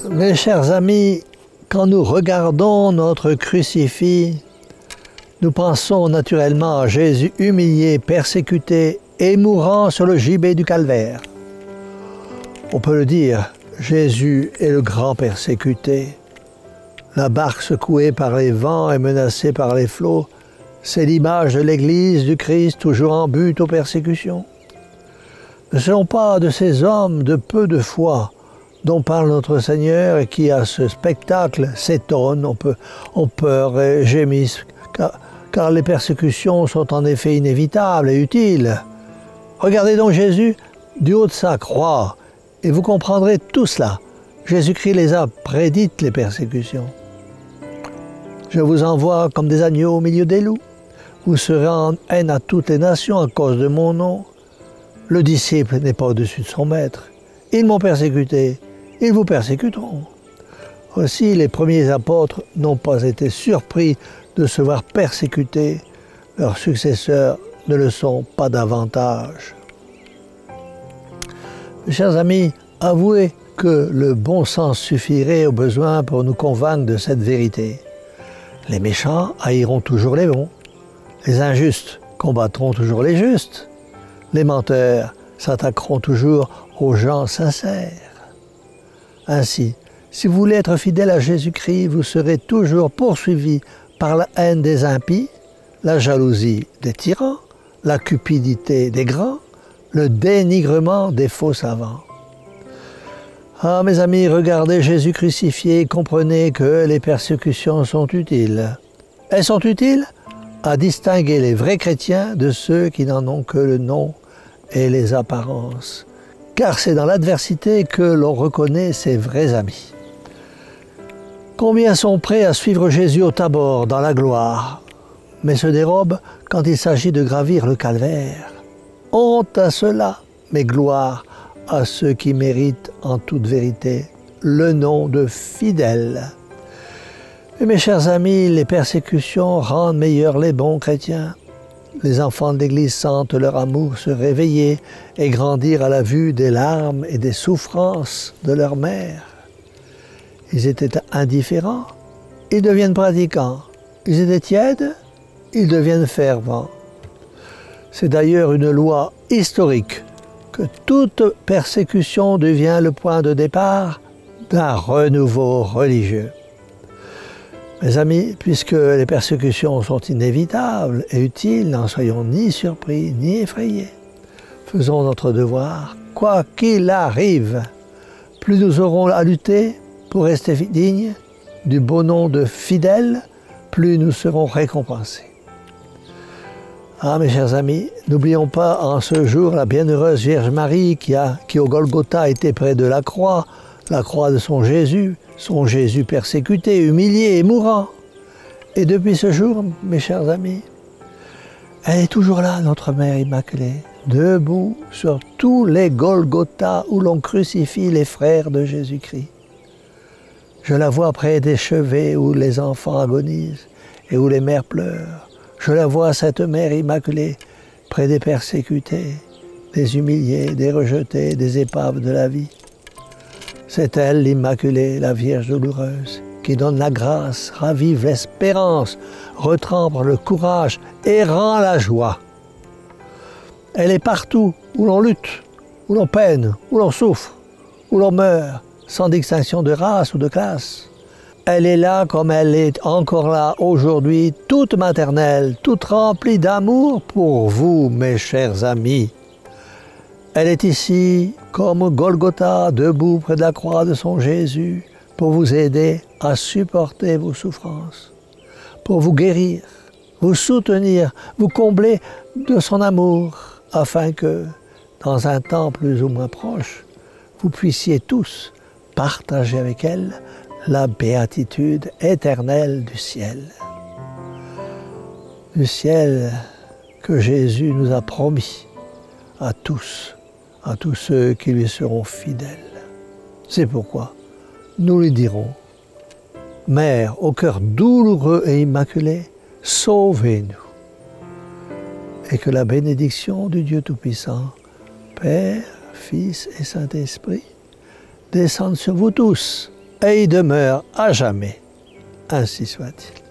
Mes chers amis, quand nous regardons notre crucifix, nous pensons naturellement à Jésus humilié, persécuté et mourant sur le gibet du calvaire. On peut le dire, Jésus est le grand persécuté. La barque secouée par les vents et menacée par les flots, c'est l'image de l'Église du Christ toujours en but aux persécutions. Ne sont pas de ces hommes de peu de foi dont parle notre Seigneur et qui, à ce spectacle, s'étonnent, ont peur et gémissent, car les persécutions sont en effet inévitables et utiles. Regardez donc Jésus du haut de sa croix et vous comprendrez tout cela. Jésus-Christ les a prédites, les persécutions. Je vous envoie comme des agneaux au milieu des loups. Vous serez en haine à toutes les nations à cause de mon nom. Le disciple n'est pas au-dessus de son maître. Ils m'ont persécuté, ils vous persécuteront. Aussi, les premiers apôtres n'ont pas été surpris de se voir persécutés. Leurs successeurs ne le sont pas davantage. Mes chers amis, avouez que le bon sens suffirait au besoin pour nous convaincre de cette vérité. Les méchants haïront toujours les bons. Les injustes combattront toujours les justes. Les menteurs s'attaqueront toujours aux gens sincères. Ainsi, si vous voulez être fidèle à Jésus-Christ, vous serez toujours poursuivi par la haine des impies, la jalousie des tyrans, la cupidité des grands, le dénigrement des faux savants. Ah, mes amis, regardez Jésus crucifié et comprenez que les persécutions sont utiles. Elles sont utiles à distinguer les vrais chrétiens de ceux qui n'en ont que le nom et les apparences. Car c'est dans l'adversité que l'on reconnaît ses vrais amis. Combien sont prêts à suivre Jésus au Tabor, dans la gloire, mais se dérobent quand il s'agit de gravir le calvaire. Honte à ceux-là, mais gloire à ceux qui méritent en toute vérité le nom de fidèles. Et mes chers amis, les persécutions rendent meilleurs les bons chrétiens. Les enfants de l'Église sentent leur amour se réveiller et grandir à la vue des larmes et des souffrances de leur mère. Ils étaient indifférents, ils deviennent pratiquants. Ils étaient tièdes, ils deviennent fervents. C'est d'ailleurs une loi historique que toute persécution devient le point de départ d'un renouveau religieux. Mes amis, puisque les persécutions sont inévitables et utiles, n'en soyons ni surpris ni effrayés. Faisons notre devoir, quoi qu'il arrive. Plus nous aurons à lutter pour rester dignes du beau nom de fidèles, plus nous serons récompensés. Ah, mes chers amis, n'oublions pas en ce jour la bienheureuse Vierge Marie qui au Golgotha était près de la croix de son Jésus persécuté, humilié et mourant. Et depuis ce jour, mes chers amis, elle est toujours là, notre Mère Immaculée, debout sur tous les Golgotha où l'on crucifie les frères de Jésus-Christ. Je la vois près des chevets où les enfants agonisent et où les mères pleurent. Je la vois, cette Mère Immaculée, près des persécutés, des humiliés, des rejetés, des épaves de la vie. C'est elle, l'Immaculée, la Vierge douloureuse, qui donne la grâce, ravive l'espérance, retrempe le courage et rend la joie. Elle est partout où l'on lutte, où l'on peine, où l'on souffre, où l'on meurt, sans distinction de race ou de classe. Elle est là comme elle est encore là aujourd'hui, toute maternelle, toute remplie d'amour pour vous, mes chers amis. Elle est ici comme Golgotha, debout près de la croix de son Jésus, pour vous aider à supporter vos souffrances, pour vous guérir, vous soutenir, vous combler de son amour, afin que, dans un temps plus ou moins proche, vous puissiez tous partager avec elle la béatitude éternelle du ciel. Du ciel que Jésus nous a promis à tous ceux qui lui seront fidèles. C'est pourquoi nous lui dirons, Mère au cœur douloureux et immaculé, sauvez-nous. Et que la bénédiction du Dieu Tout-Puissant, Père, Fils et Saint-Esprit, descende sur vous tous et y demeure à jamais. Ainsi soit-il.